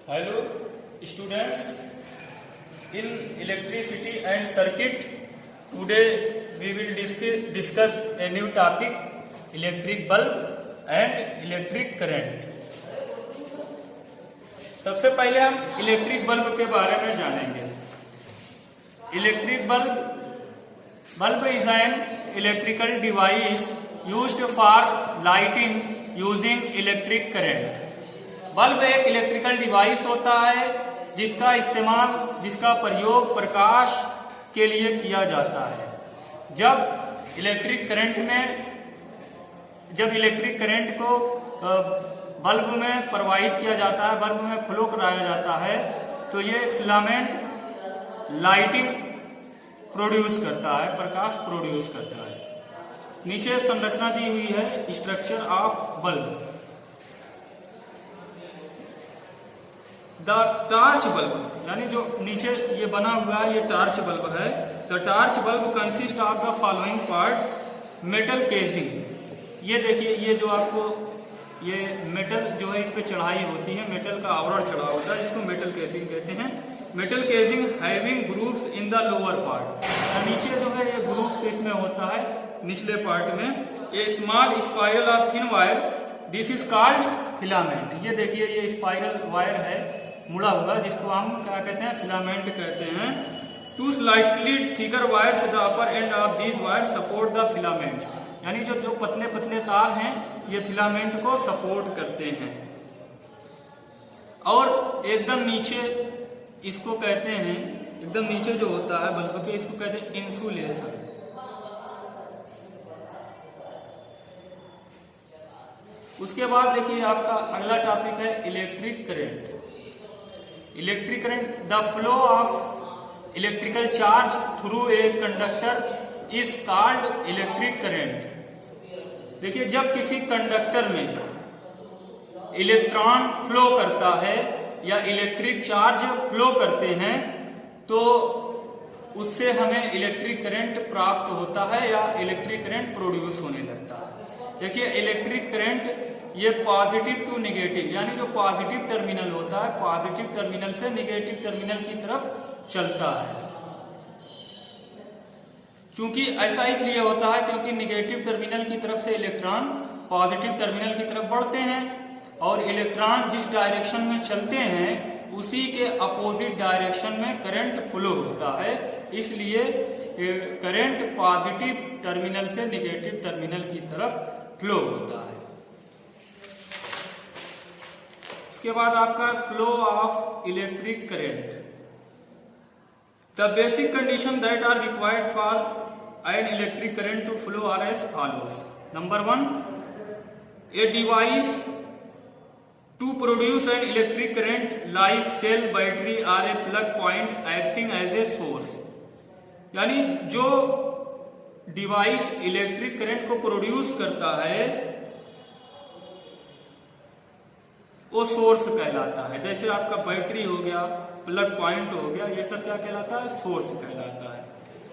Hello students, in electricity and circuit, today we will discuss a new topic, electric bulb and electric current. सबसे पहले हम electric bulb के बारे में जानेंगे. Electric bulb is an electrical device used for lighting using electric current. Bulb एक electrical device होता है जिसका प्रयोग प्रकाश के लिए किया जाता है. जब इलेक्ट्रिक करंट को बल्ब में प्रवाहित किया जाता है, बल्ब में फ्लो कराया जाता है, तो ये फिलामेंट लाइटिंग प्रोड्यूस करता है, प्रकाश प्रोड्यूस करता है. नीचे संरचना दी हुई है, structure of bulb. The torch bulb, यानी जो नीचे ये बना हुआ है, ये टार्च बल्ब है. The torch bulb consist of the following part: metal casing. ये देखिए, ये जो आपको ये मेटल जो है इस पे चढ़ाई होती है, मेटल का आवरण चढ़ा होता है, इसको मेटल केसिंग कहते हैं. Metal casing having grooves in the lower part. नीचे जो है ये ग्रूव्स इसमें होता है निचले पार्ट में. A small spiral of thin wire, this is called filament. ये देखिए, ये स्पाइरल वायर है मुड़ा हुआ, जिसको हम क्या कहते हैं, फिलामेंट कहते हैं. Two slightly thicker wires the upper end of this wire support the filament. यानी जो पतले पतले तार हैं ये फिलामेंट को सपोर्ट करते हैं. और एकदम नीचे इसको कहते हैं, एकदम नीचे जो होता है बल्ब के, इसको कहते हैं इंसुलेशन. उसके बाद देखिए आपका अगला टॉपिक है electric current. Electric current, the flow of electrical charge through a conductor is called electric current. देखिए, जब किसी कंडक्टर में इलेक्ट्रॉन फ्लो करता है या इलेक्ट्रिक चार्ज फ्लो करते हैं तो उससे हमें इलेक्ट्रिक करंट प्राप्त होता है या इलेक्ट्रिक करंट प्रोड्यूस होने लगता है. देखिए, इलेक्ट्रिक करंट ये पॉजिटिव टू निगेटिव, यानी जो पॉजिटिव टर्मिनल होता है, पॉजिटिव टर्मिनल से निगेटिव टर्मिनल की तरफ चलता है. चूंकि ऐसा इसलिए होता है क्योंकि निगेटिव टर्मिनल की तरफ से इलेक्ट्रॉन पॉजिटिव टर्मिनल की तरफ बढ़ते हैं और इलेक्ट्रॉन जिस डायरेक्शन में चलते हैं उसी के अपोजिट डायरेक्शन में करंट फ्लो होता है. इसलिए करंट पॉजिटिव टर्मिनल से निगेटिव टर्मिनल की तरफ फ्लो होता है. उसके बाद आपका flow of electric current. The basic condition that are required for an electric current to flow are as follows. Number 1, a device to produce an electric current like cell, battery or a plug point acting as a source. यानी जो device electric current को produce करता है वो source कहलाता है. जैसे आपका बैटरी हो गया, प्लग पॉइंट हो गया, ये सब क्या कहलाता है, सोर्स कहलाता है.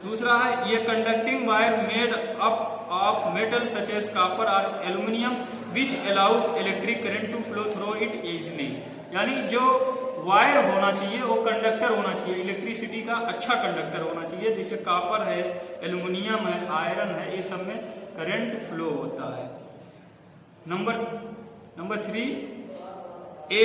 दूसरा है, ये conducting wire made up of metal such as copper और aluminium which allows electric current to flow through it easily. यानी जो वायर होना चाहिए वो कंडक्टर होना चाहिए, इलेक्ट्रिसिटी का अच्छा कंडक्टर होना चाहिए, जैसे कॉपर है, एल्यूमिनियम है, आयरन है, ये सब में करंट फ्लो होता है. Number 3, a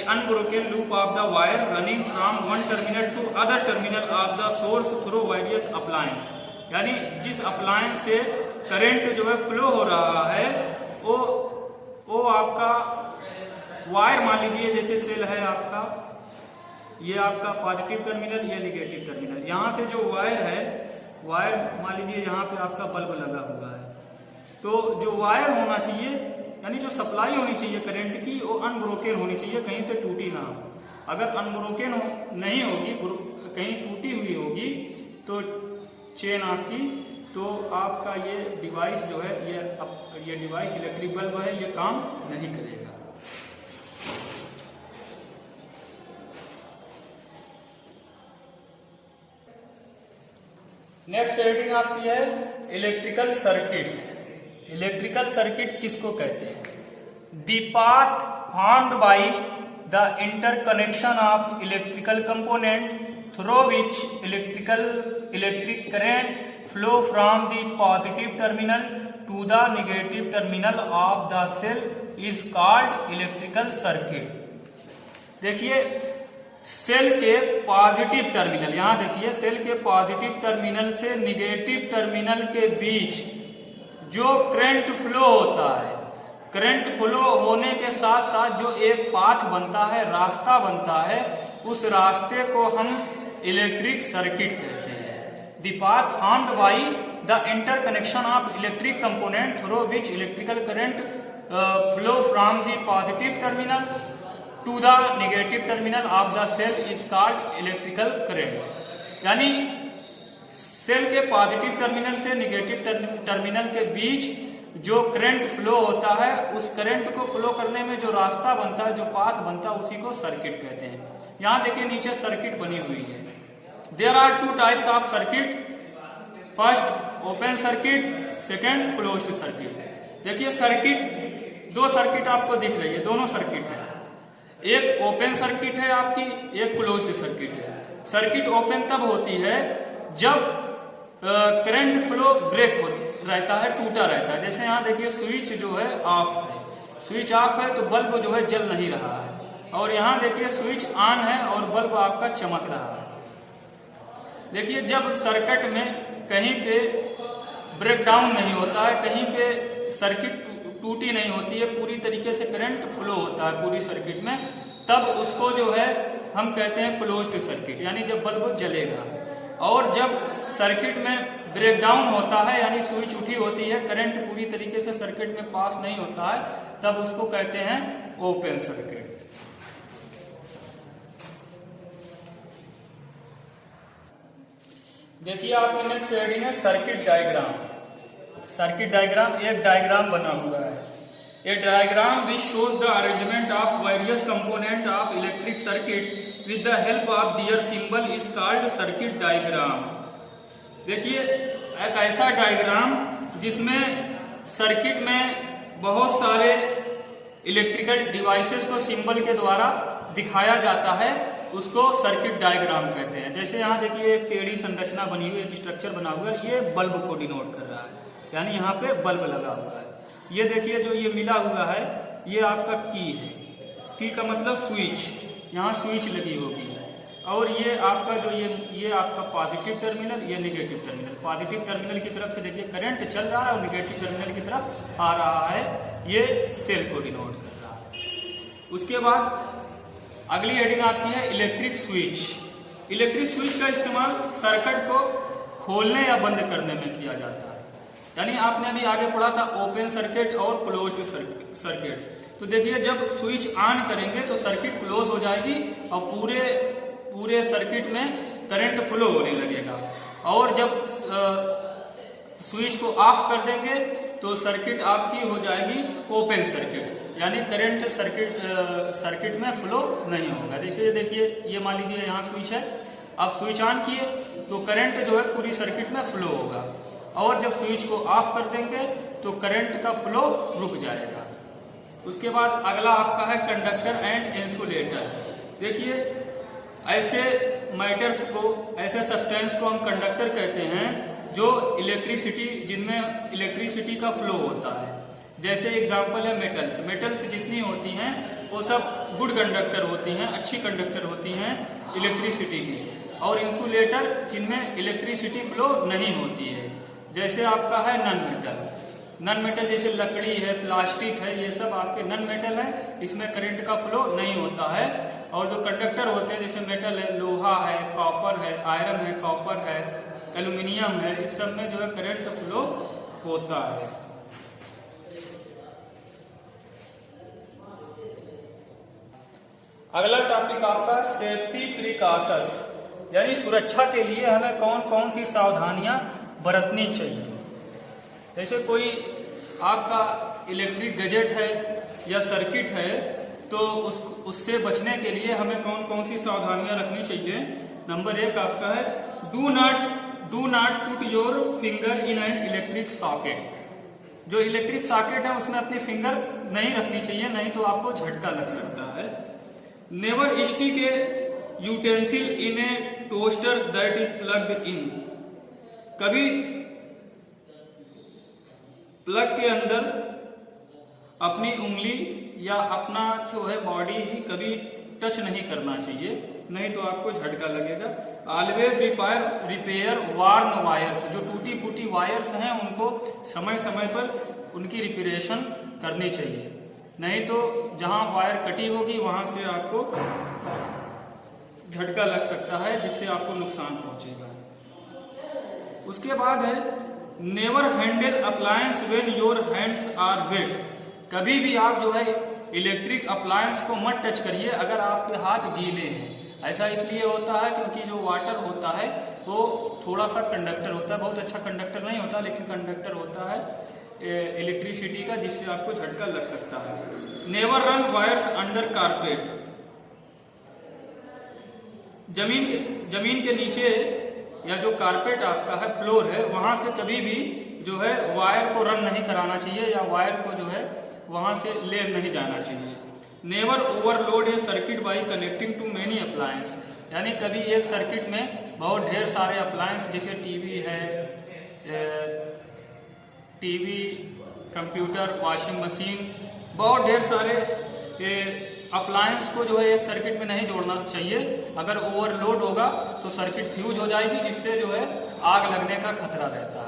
unbroken loop of the wire running from one terminal to other terminal of the source through various appliance. यानी जिस अप्लायंस से करंट जो है फ्लो हो रहा है वो आपका वायर, मान लीजिए जैसे सेल है आपका, ये आपका पॉजिटिव टर्मिनल, ये निगेटिव टर्मिनल. यहां से जो वायर है, वायर मान लीजिए यहाँ पे आपका बल्ब लगा हुआ है, तो जो वायर होना चाहिए, यानी जो सप्लाई होनी चाहिए करंट की, वो अनब्रोकन होनी चाहिए, कहीं से टूटी ना हो. अगर अनब्रोकन नहीं होगी, कहीं टूटी हुई होगी तो चेन आपकी, तो आपका ये डिवाइस जो है, ये डिवाइस इलेक्ट्रिक बल्ब है, ये काम नहीं करेगा. नेक्स्ट हेडिंग आपकी है इलेक्ट्रिकल सर्किट. इलेक्ट्रिकल सर्किट किसको कहते हैं? The path formed by the interconnection of electrical component through which electric current flow from the positive terminal to the negative terminal of the cell is called electrical circuit. देखिए cell के positive terminal, यहां देखिए cell के positive terminal से negative terminal के बीच जो current flow होता है, करंट फ्लो होने के साथ साथ जो एक पाथ बनता है, रास्ता बनता है, उस रास्ते को हम इलेक्ट्रिक सर्किट कहते हैं। The path formed by the interconnection of electric component through which electrical current flow from the positive terminal to the negative terminal of the cell is called electrical current. यानी cell के positive terminal से negative terminal के बीच जो current flow होता है, उस current को फ्लो करने में जो रास्ता बनता है, जो पाथ बनता है, उसी को सर्किट कहते हैं। यहां देखिए नीचे सर्किट बनी हुई है। There are two types of circuit, first open circuit, second closed circuit. देखिए सर्किट, दो सर्किट आपको दिख रही है, दोनों सर्किट है। एक ओपन सर्किट है आपकी, एक क्लोज्ड सर्किट है। सर्किट ओपन तब होती है जब करंट फ्लो ब्रेक रहता है, टूटा रहता है। जैसे यहाँ देखिए स्विच जो है ऑफ है, स्विच ऑफ है तो बल्ब जो है जल नहीं रहा है, और यहाँ देखिए स्विच ऑन है और बल्ब आपका चमक रहा है। देखिए जब सर्किट में कहीं पे ब्रेकडाउन नहीं होता है, कहीं पे सर्किट टूटी नहीं होती है, पूरी तरीके से करंट फ्लो होता है पूरी सर्किट में, तब उसको जो है हम कहते हैं क्लोज्ड सर्किट, यानी जब बल्ब जलेगा। और जब सर्किट में ब्रेकडाउन होता है, यानी स्विच उठी होती है, करंट पूरी तरीके से सर्किट में पास नहीं होता है, तब उसको कहते हैं ओपन सर्किट। देखिए आपकी नेक्स्ट हेडिंग है सर्किट डायग्राम। सर्किट डायग्राम, एक डायग्राम बना हुआ है। A diagram which shows the arrangement of various component of electric circuit with the help of their symbol is called circuit diagram. देखिए एक ऐसा डायग्राम जिसमें सर्किट में बहुत सारे इलेक्ट्रिकल डिवाइसेस को सिंबल के द्वारा दिखाया जाता है, उसको सर्किट डायग्राम कहते हैं। जैसे यहाँ देखिए एक टेढ़ी संरचना बनी हुई है, एक स्ट्रक्चर बना हुआ है, ये बल्ब को डिनोट कर रहा है, यानी यहाँ पे बल्ब लगा हुआ है। ये देखिए जो ये मिला हुआ है, ये आपका की है, की का मतलब स्विच, यहाँ स्विच लगी होगी। और ये आपका जो ये आपका पॉजिटिव टर्मिनल, ये नेगेटिव टर्मिनल। पॉजिटिव टर्मिनल की तरफ से देखिए करंट चल रहा है और नेगेटिव टर्मिनल की तरफ आ रहा है, ये सेल को डिनोट कर रहा है। उसके बाद अगली हेडिंग आपकी है इलेक्ट्रिक स्विच। इलेक्ट्रिक स्विच का इस्तेमाल सर्किट को खोलने या बंद करने में किया जाता है। यानी आपने अभी आगे पढ़ा था ओपन सर्किट और क्लोज्ड सर्किट। तो देखिए जब स्विच ऑन करेंगे तो सर्किट क्लोज हो जाएगी और पूरे सर्किट में करंट फ्लो होने लगेगा, और जब स्विच को ऑफ कर देंगे तो सर्किट आपकी हो जाएगी ओपन सर्किट, यानी करंट सर्किट में फ्लो नहीं होगा। जैसे देखिए ये मान लीजिए यहाँ स्विच है, आप स्विच ऑन किए तो करंट जो है पूरी सर्किट में फ्लो होगा, और जब स्विच को ऑफ कर देंगे तो करंट का फ्लो रुक जाएगा। उसके बाद अगला आपका है कंडक्टर एंड इंसुलेटर। देखिए ऐसे मैटर्स को, ऐसे सब्सटेंस को हम कंडक्टर कहते हैं जो इलेक्ट्रिसिटी, जिनमें इलेक्ट्रिसिटी का फ्लो होता है। जैसे एग्जांपल है मेटल्स। मेटल्स जितनी होती हैं वो सब गुड कंडक्टर होती हैं, अच्छी कंडक्टर होती हैं इलेक्ट्रिसिटी की। और इंसुलेटर जिनमें इलेक्ट्रिसिटी फ्लो नहीं होती है, जैसे आपका है नॉन मेटल। नॉन मेटल जैसे लकड़ी है, प्लास्टिक है, ये सब आपके नॉन मेटल है, इसमें करंट का फ्लो नहीं होता है। और जो कंडक्टर होते हैं जैसे मेटल है, लोहा है, कॉपर है, आयरन है, कॉपर है, एल्यूमिनियम है, इस सब में जो है करंट फ्लो होता है। अगला टॉपिक आपका सेफ्टी प्रिकॉशंस, यानी सुरक्षा के लिए हमें कौन कौन सी सावधानियां बरतनी चाहिए। जैसे कोई आपका इलेक्ट्रिक गैजेट है या सर्किट है तो उससे बचने के लिए हमें कौन कौन सी सावधानियां रखनी चाहिए। नंबर 1 आपका है do not put your finger in an electric socket. जो इलेक्ट्रिक सॉकेट है उसमें अपनी फिंगर नहीं रखनी चाहिए, नहीं तो आपको झटका लग सकता है। Never stick a utensil in a toaster that is plugged in. कभी प्लग के अंदर अपनी उंगली या अपना जो है बॉडी कभी टच नहीं करना चाहिए, नहीं तो आपको झटका लगेगा। ऑलवेज रिपेयर वार्न वायर्स, जो टूटी फूटी वायर्स हैं उनको समय समय पर उनकी रिपेयरेशन करनी चाहिए, नहीं तो जहां वायर कटी होगी वहां से आपको झटका लग सकता है जिससे आपको नुकसान पहुंचेगा। उसके बाद है never handle appliance when your hands are wet. कभी भी आप जो है इलेक्ट्रिक अप्लायंस को मत टच करिए अगर आपके हाथ गीले हैं। ऐसा इसलिए होता है क्योंकि जो वाटर होता है वो थोड़ा सा कंडक्टर होता है, बहुत अच्छा कंडक्टर नहीं होता लेकिन कंडक्टर होता है इलेक्ट्रिसिटी का, जिससे आपको झटका लग सकता है। Never run wires under carpet. जमीन के नीचे या जो कारपेट आपका है, फ्लोर है, वहां से कभी भी जो है वायर को रन नहीं कराना चाहिए या वायर को जो है वहां से ले नहीं जाना चाहिए। Never overload a circuit by connecting too many appliance. यानी कभी एक सर्किट में बहुत ढेर सारे अप्लायंस जैसे टीवी है, टीवी, कंप्यूटर, वॉशिंग मशीन, बहुत ढेर सारे अप्लायंस को जो है एक सर्किट में नहीं जोड़ना चाहिए। अगर ओवरलोड होगा तो सर्किट फ्यूज हो जाएगी, जिससे जो है आग लगने का खतरा रहता है।